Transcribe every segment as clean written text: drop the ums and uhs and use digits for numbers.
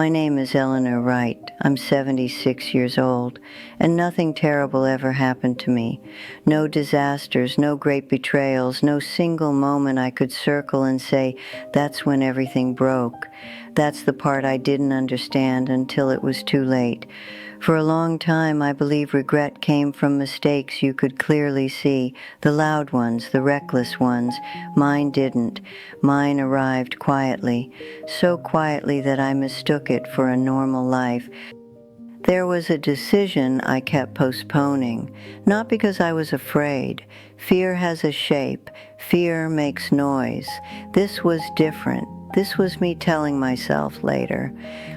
My name is Eleanor Wright. I'm 76 years old, and nothing terrible ever happened to me. No disasters, no great betrayals, no single moment I could circle and say, that's when everything broke. That's the part I didn't understand until it was too late. For a long time, I believe regret came from mistakes you could clearly see, the loud ones, the reckless ones. Mine didn't. Mine arrived quietly, so quietly that I mistook it for a normal life. There was a decision I kept postponing, not because I was afraid. Fear has a shape. Fear makes noise. This was different. This was me telling myself later.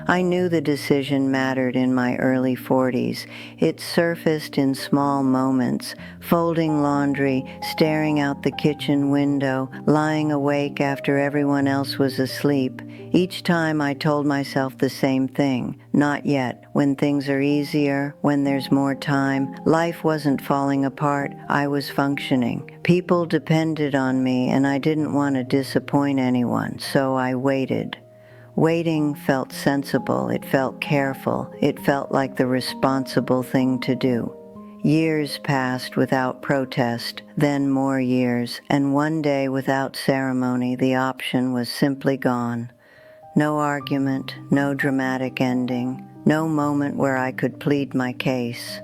I knew the decision mattered in my early 40s. It surfaced in small moments, folding laundry, staring out the kitchen window, lying awake after everyone else was asleep. Each time I told myself the same thing, not yet. When things are easier, when there's more time, life wasn't falling apart, I was functioning. People depended on me, and I didn't want to disappoint anyone, so I waited. Waiting felt sensible, it felt careful, it felt like the responsible thing to do. Years passed without protest, then more years, and one day without ceremony the option was simply gone. No argument, no dramatic ending, no moment where I could plead my case.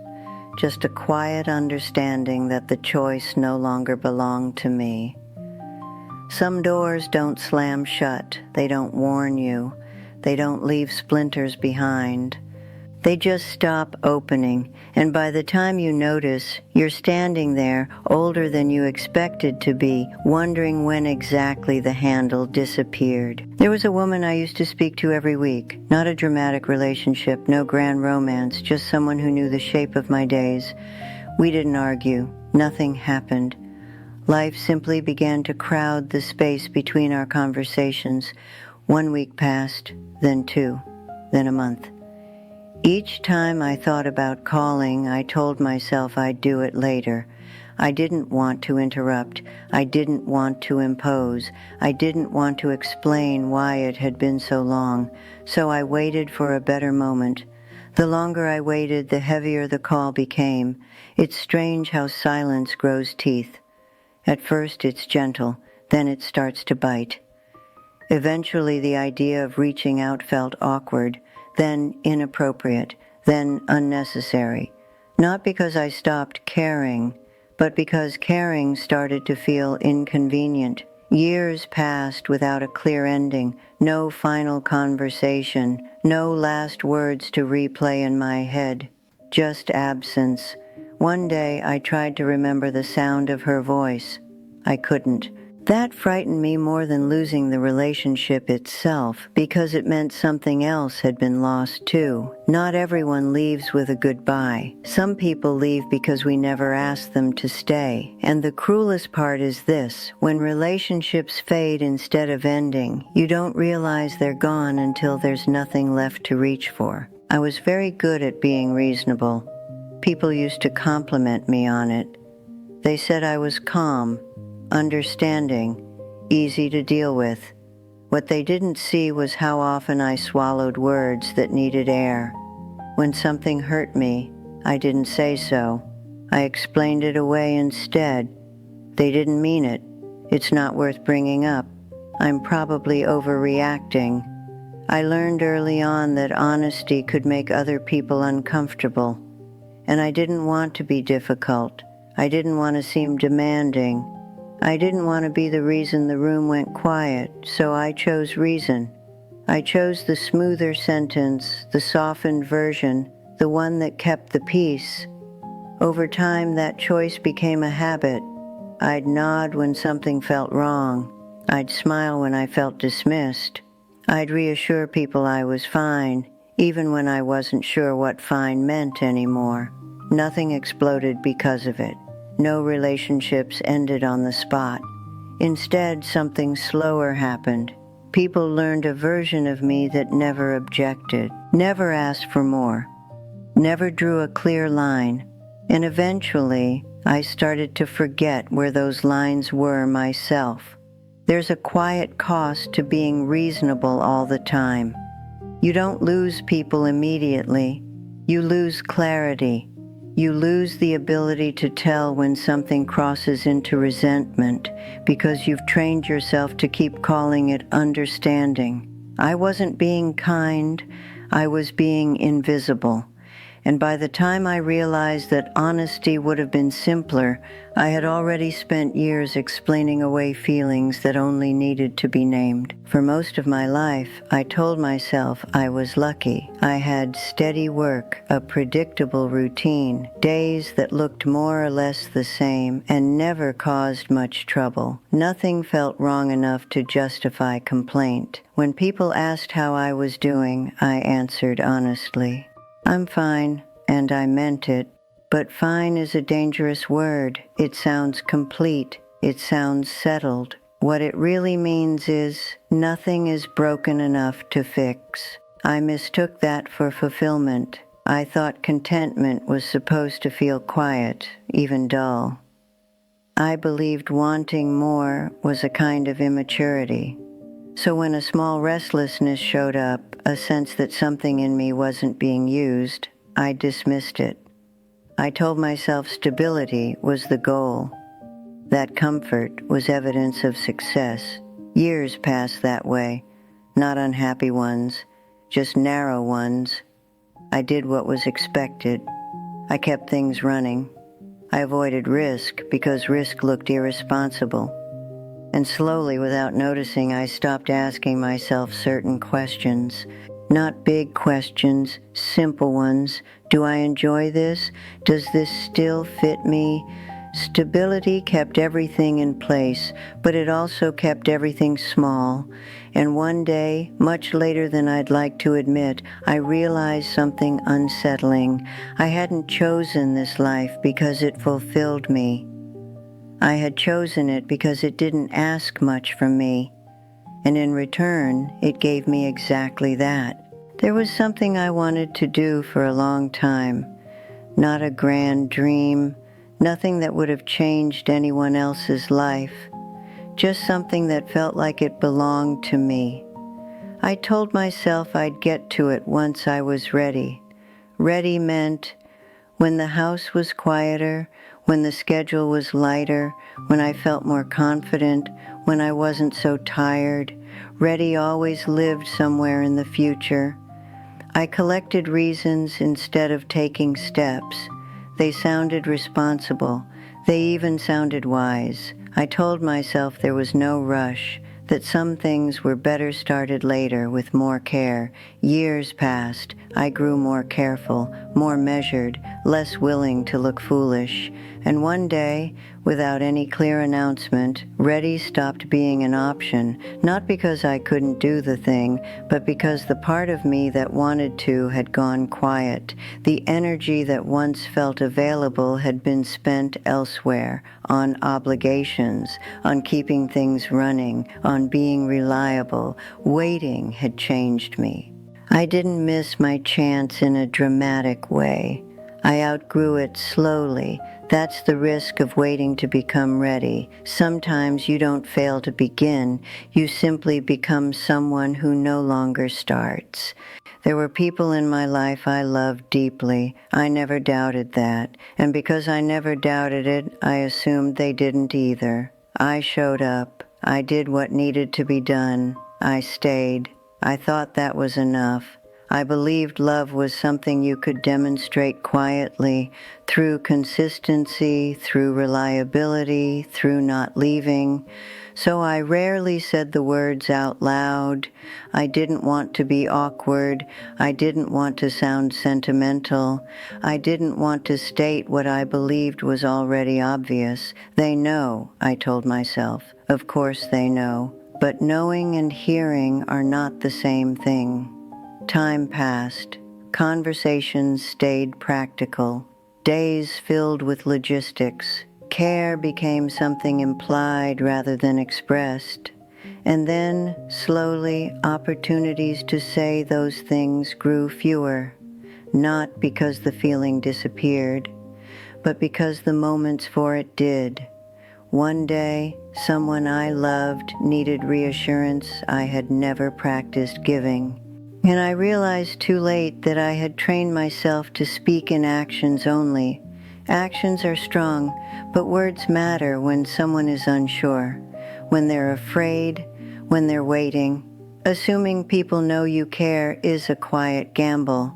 Just a quiet understanding that the choice no longer belonged to me. Some doors don't slam shut, they don't warn you, they don't leave splinters behind. They just stop opening, and by the time you notice, you're standing there, older than you expected to be, wondering when exactly the handle disappeared. There was a woman I used to speak to every week. Not a dramatic relationship, no grand romance, just someone who knew the shape of my days. We didn't argue. Nothing happened. Life simply began to crowd the space between our conversations. 1 week passed, then 2, then a month. Each time I thought about calling, I told myself I'd do it later. I didn't want to interrupt. I didn't want to impose. I didn't want to explain why it had been so long. So I waited for a better moment. The longer I waited, the heavier the call became. It's strange how silence grows teeth. At first it's gentle, then it starts to bite. Eventually the idea of reaching out felt awkward, then inappropriate, then unnecessary. Not because I stopped caring, but because caring started to feel inconvenient. Years passed without a clear ending, no final conversation, no last words to replay in my head, just absence. One day I tried to remember the sound of her voice. I couldn't. That frightened me more than losing the relationship itself, because it meant something else had been lost too. Not everyone leaves with a goodbye. Some people leave because we never asked them to stay. And the cruelest part is this: when relationships fade instead of ending, you don't realize they're gone until there's nothing left to reach for. I was very good at being reasonable. People used to compliment me on it. They said I was calm, understanding, easy to deal with. What they didn't see was how often I swallowed words that needed air. When something hurt me, I didn't say so. I explained it away instead. They didn't mean it. It's not worth bringing up. I'm probably overreacting. I learned early on that honesty could make other people uncomfortable. And I didn't want to be difficult. I didn't want to seem demanding. I didn't want to be the reason the room went quiet, so I chose reason. I chose the smoother sentence, the softened version, the one that kept the peace. Over time, that choice became a habit. I'd nod when something felt wrong. I'd smile when I felt dismissed. I'd reassure people I was fine, even when I wasn't sure what fine meant anymore. Nothing exploded because of it. No relationships ended on the spot. Instead, something slower happened. People learned a version of me that never objected, never asked for more, never drew a clear line. And eventually, I started to forget where those lines were myself. There's a quiet cost to being reasonable all the time. You don't lose people immediately. You lose clarity. You lose the ability to tell when something crosses into resentment because you've trained yourself to keep calling it understanding. I wasn't being kind, I was being invisible. And by the time I realized that honesty would have been simpler, I had already spent years explaining away feelings that only needed to be named. For most of my life, I told myself I was lucky. I had steady work, a predictable routine, days that looked more or less the same, and never caused much trouble. Nothing felt wrong enough to justify complaint. When people asked how I was doing, I answered honestly, "I'm fine," and I meant it. But fine is a dangerous word. It sounds complete. It sounds settled. What it really means is nothing is broken enough to fix. I mistook that for fulfillment. I thought contentment was supposed to feel quiet, even dull. I believed wanting more was a kind of immaturity. So when a small restlessness showed up, a sense that something in me wasn't being used, I dismissed it. I told myself stability was the goal. That comfort was evidence of success. Years passed that way, not unhappy ones, just narrow ones. I did what was expected. I kept things running. I avoided risk because risk looked irresponsible. And slowly, without noticing, I stopped asking myself certain questions. Not big questions, simple ones. Do I enjoy this? Does this still fit me? Stability kept everything in place, but it also kept everything small. And one day, much later than I'd like to admit, I realized something unsettling. I hadn't chosen this life because it fulfilled me. I had chosen it because it didn't ask much from me, and in return, it gave me exactly that. There was something I wanted to do for a long time, not a grand dream, nothing that would have changed anyone else's life, just something that felt like it belonged to me. I told myself I'd get to it once I was ready. Ready meant when the house was quieter, when the schedule was lighter, when I felt more confident, when I wasn't so tired. Ready always lived somewhere in the future. I collected reasons instead of taking steps. They sounded responsible. They even sounded wise. I told myself there was no rush, that some things were better started later with more care. Years passed. I grew more careful, more measured, less willing to look foolish. And one day, without any clear announcement, ready stopped being an option, not because I couldn't do the thing, but because the part of me that wanted to had gone quiet. The energy that once felt available had been spent elsewhere, on obligations, on keeping things running, on being reliable. Waiting had changed me. I didn't miss my chance in a dramatic way. I outgrew it slowly. That's the risk of waiting to become ready. Sometimes you don't fail to begin. You simply become someone who no longer starts. There were people in my life I loved deeply. I never doubted that. And because I never doubted it, I assumed they didn't either. I showed up. I did what needed to be done. I stayed. I thought that was enough. I believed love was something you could demonstrate quietly, through consistency, through reliability, through not leaving. So I rarely said the words out loud. I didn't want to be awkward. I didn't want to sound sentimental. I didn't want to state what I believed was already obvious. They know, I told myself. Of course they know. But knowing and hearing are not the same thing. Time passed. Conversations stayed practical. Days filled with logistics. Care became something implied rather than expressed. And then, slowly, opportunities to say those things grew fewer. Not because the feeling disappeared, but because the moments for it did. One day, someone I loved needed reassurance I had never practiced giving. And I realized too late that I had trained myself to speak in actions only. Actions are strong, but words matter when someone is unsure, when they're afraid, when they're waiting. Assuming people know you care is a quiet gamble.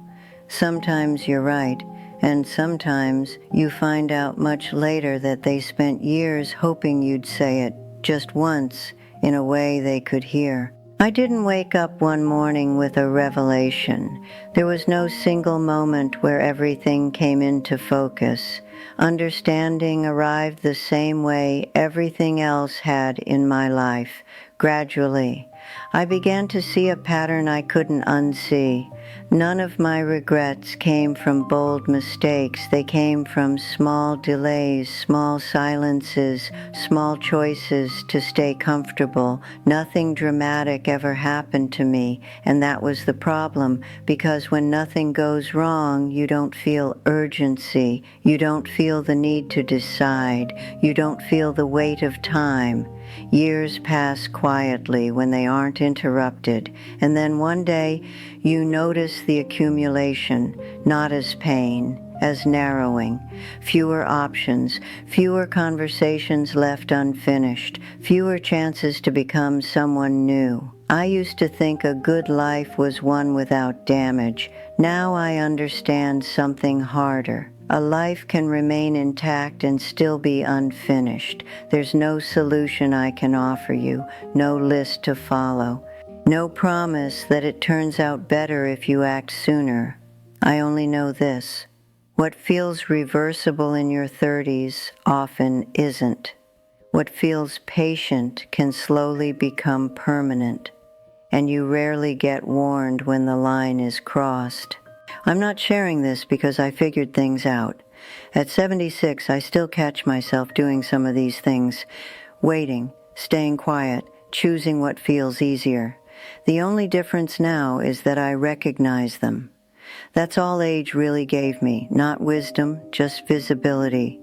Sometimes you're right, and sometimes you find out much later that they spent years hoping you'd say it just once in a way they could hear. I didn't wake up one morning with a revelation. There was no single moment where everything came into focus. Understanding arrived the same way everything else had in my life, gradually. I began to see a pattern I couldn't unsee. None of my regrets came from bold mistakes. They came from small delays, small silences, small choices to stay comfortable. Nothing dramatic ever happened to me, and that was the problem, because when nothing goes wrong, you don't feel urgency. You don't feel the need to decide. You don't feel the weight of time. Years pass quietly when they aren't interrupted, and then one day you notice the accumulation, not as pain, as narrowing. Fewer options, fewer conversations left unfinished, fewer chances to become someone new. I used to think a good life was one without damage. Now I understand something harder. A life can remain intact and still be unfinished. There's no solution I can offer you, no list to follow, no promise that it turns out better if you act sooner. I only know this. What feels reversible in your 30s often isn't. What feels patient can slowly become permanent, and you rarely get warned when the line is crossed. I'm not sharing this because I figured things out. At 76, I still catch myself doing some of these things, waiting, staying quiet, choosing what feels easier. The only difference now is that I recognize them. That's all age really gave me, not wisdom, just visibility.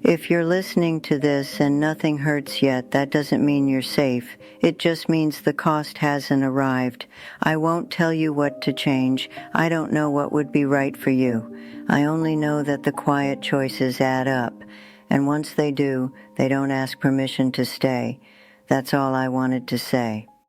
If you're listening to this and nothing hurts yet, that doesn't mean you're safe. It just means the cost hasn't arrived. I won't tell you what to change. I don't know what would be right for you. I only know that the quiet choices add up. And once they do, they don't ask permission to stay. That's all I wanted to say.